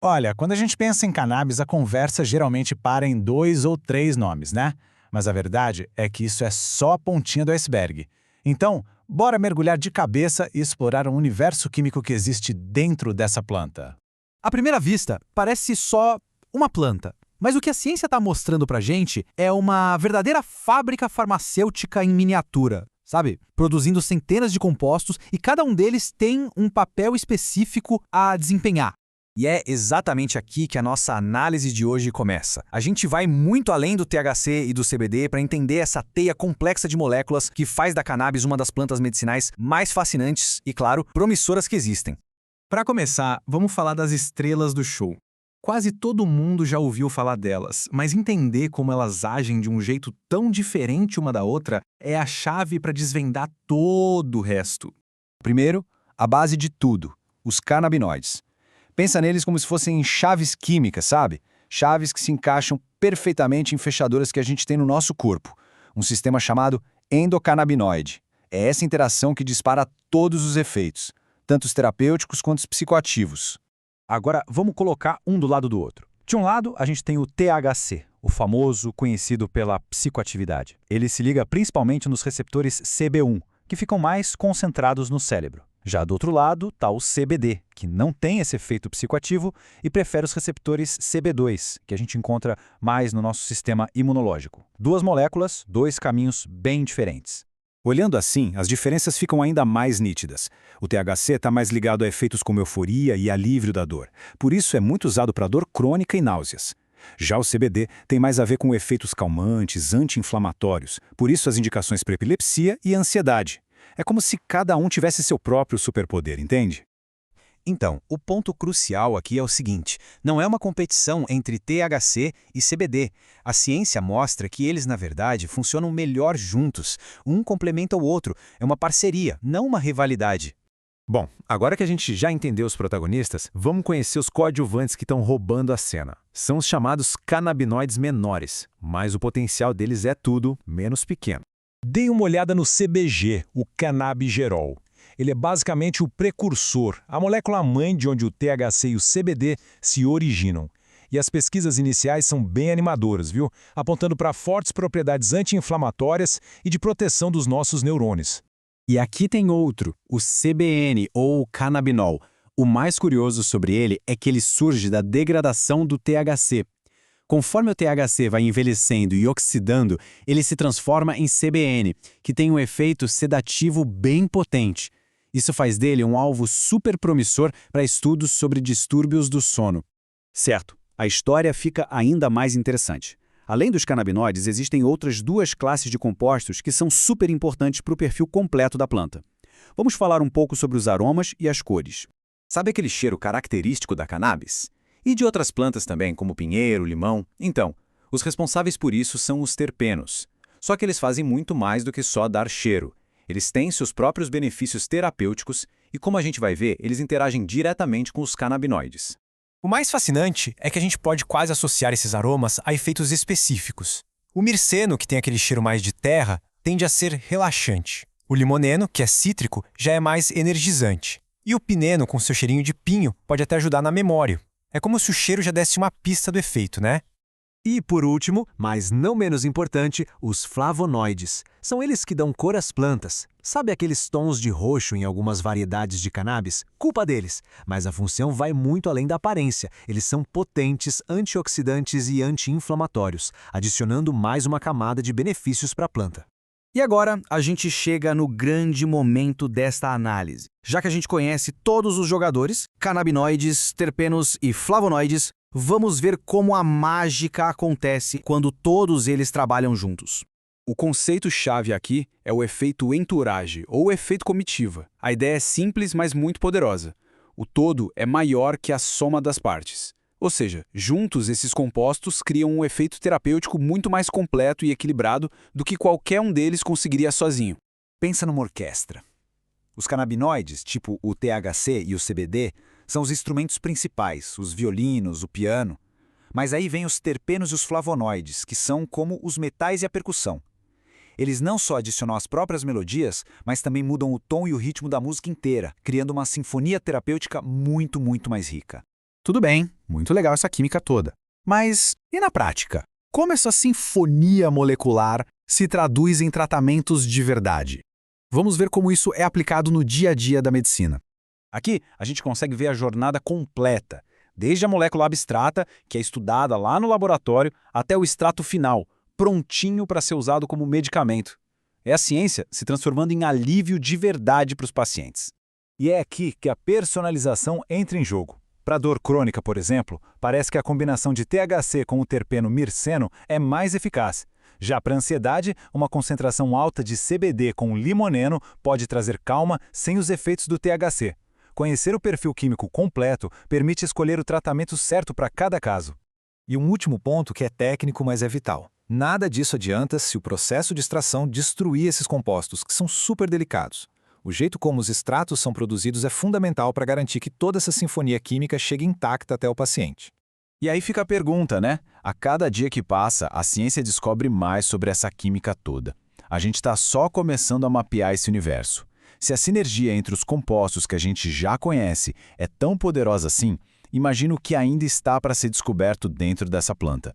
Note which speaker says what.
Speaker 1: Olha, quando a gente pensa em cannabis, a conversa geralmente para em 2 ou 3 nomes, né? Mas a verdade é que isso é só a pontinha do iceberg. Então, bora mergulhar de cabeça e explorar o universo químico que existe dentro dessa planta.
Speaker 2: À primeira vista, parece só uma planta. Mas o que a ciência está mostrando pra gente é uma verdadeira fábrica farmacêutica em miniatura, sabe? Produzindo centenas de compostos e cada um deles tem um papel específico a desempenhar.
Speaker 3: E é exatamente aqui que a nossa análise de hoje começa. A gente vai muito além do THC e do CBD para entender essa teia complexa de moléculas que faz da cannabis uma das plantas medicinais mais fascinantes e, claro, promissoras que existem.
Speaker 4: Para começar, vamos falar das estrelas do show. Quase todo mundo já ouviu falar delas, mas entender como elas agem de um jeito tão diferente uma da outra é a chave para desvendar todo o resto.
Speaker 3: Primeiro, a base de tudo, os canabinoides. Pensa neles como se fossem chaves químicas, sabe? Chaves que se encaixam perfeitamente em fechaduras que a gente tem no nosso corpo. Um sistema chamado endocannabinoide. É essa interação que dispara todos os efeitos, tanto os terapêuticos quanto os psicoativos.
Speaker 2: Agora, vamos colocar um do lado do outro. De um lado, a gente tem o THC, o famoso conhecido pela psicoatividade. Ele se liga principalmente nos receptores CB1, que ficam mais concentrados no cérebro. Já do outro lado está o CBD, que não tem esse efeito psicoativo e prefere os receptores CB2, que a gente encontra mais no nosso sistema imunológico. Duas moléculas, dois caminhos bem diferentes.
Speaker 5: Olhando assim, as diferenças ficam ainda mais nítidas. O THC está mais ligado a efeitos como euforia e alívio da dor. Por isso é muito usado para dor crônica e náuseas. Já o CBD tem mais a ver com efeitos calmantes, anti-inflamatórios. Por isso as indicações para epilepsia e ansiedade. É como se cada um tivesse seu próprio superpoder, entende?
Speaker 3: Então, o ponto crucial aqui é o seguinte: não é uma competição entre THC e CBD. A ciência mostra que eles, na verdade, funcionam melhor juntos. Um complementa o outro. É uma parceria, não uma rivalidade.
Speaker 5: Bom, agora que a gente já entendeu os protagonistas, vamos conhecer os coadjuvantes que estão roubando a cena. São os chamados canabinoides menores, mas o potencial deles é tudo menos pequeno.
Speaker 6: Dê uma olhada no CBG, o canabigerol. Ele é basicamente o precursor, a molécula-mãe de onde o THC e o CBD se originam. E as pesquisas iniciais são bem animadoras, viu? Apontando para fortes propriedades anti-inflamatórias e de proteção dos nossos neurônios.
Speaker 7: E aqui tem outro, o CBN, ou canabinol. O mais curioso sobre ele é que ele surge da degradação do THC. Conforme o THC vai envelhecendo e oxidando, ele se transforma em CBN, que tem um efeito sedativo bem potente. Isso faz dele um alvo super promissor para estudos sobre distúrbios do sono.
Speaker 5: Certo, a história fica ainda mais interessante. Além dos canabinoides, existem outras 2 classes de compostos que são super importantes para o perfil completo da planta. Vamos falar um pouco sobre os aromas e as cores. Sabe aquele cheiro característico da cannabis? E de outras plantas também, como pinheiro, limão? Então, os responsáveis por isso são os terpenos. Só que eles fazem muito mais do que só dar cheiro. Eles têm seus próprios benefícios terapêuticos e, como a gente vai ver, eles interagem diretamente com os canabinoides.
Speaker 8: O mais fascinante é que a gente pode quase associar esses aromas a efeitos específicos. O mirceno, que tem aquele cheiro mais de terra, tende a ser relaxante. O limoneno, que é cítrico, já é mais energizante. E o pineno, com seu cheirinho de pinho, pode até ajudar na memória. É como se o cheiro já desse uma pista do efeito, né?
Speaker 2: E, por último, mas não menos importante, os flavonoides. São eles que dão cor às plantas. Sabe aqueles tons de roxo em algumas variedades de cannabis? Culpa deles. Mas a função vai muito além da aparência. Eles são potentes, antioxidantes e anti-inflamatórios, adicionando mais uma camada de benefícios para a planta.
Speaker 3: E agora, a gente chega no grande momento desta análise. Já que a gente conhece todos os jogadores, canabinoides, terpenos e flavonoides, vamos ver como a mágica acontece quando todos eles trabalham juntos.
Speaker 5: O conceito-chave aqui é o efeito entourage, ou efeito comitiva. A ideia é simples, mas muito poderosa. O todo é maior que a soma das partes. Ou seja, juntos esses compostos criam um efeito terapêutico muito mais completo e equilibrado do que qualquer um deles conseguiria sozinho.
Speaker 3: Pensa numa orquestra. Os canabinoides, tipo o THC e o CBD, são os instrumentos principais, os violinos, o piano. Mas aí vem os terpenos e os flavonoides, que são como os metais e a percussão. Eles não só adicionam as próprias melodias, mas também mudam o tom e o ritmo da música inteira, criando uma sinfonia terapêutica muito mais rica. Tudo bem, muito legal essa química toda. Mas e na prática? Como essa sinfonia molecular se traduz em tratamentos de verdade? Vamos ver como isso é aplicado no dia a dia da medicina.
Speaker 2: Aqui, a gente consegue ver a jornada completa, desde a molécula abstrata, que é estudada lá no laboratório, até o extrato final, prontinho para ser usado como medicamento. É a ciência se transformando em alívio de verdade para os pacientes.
Speaker 6: E é aqui que a personalização entra em jogo. Para dor crônica, por exemplo, parece que a combinação de THC com o terpeno mirceno é mais eficaz. Já para ansiedade, uma concentração alta de CBD com limoneno pode trazer calma sem os efeitos do THC. Conhecer o perfil químico completo permite escolher o tratamento certo para cada caso.
Speaker 4: E um último ponto que é técnico, mas é vital. Nada disso adianta se o processo de extração destruir esses compostos, que são super delicados. O jeito como os extratos são produzidos é fundamental para garantir que toda essa sinfonia química chegue intacta até o paciente.
Speaker 3: E aí fica a pergunta, né? A cada dia que passa, a ciência descobre mais sobre essa química toda. A gente está só começando a mapear esse universo. Se a sinergia entre os compostos que a gente já conhece é tão poderosa assim, imagina o que ainda está para ser descoberto dentro dessa planta.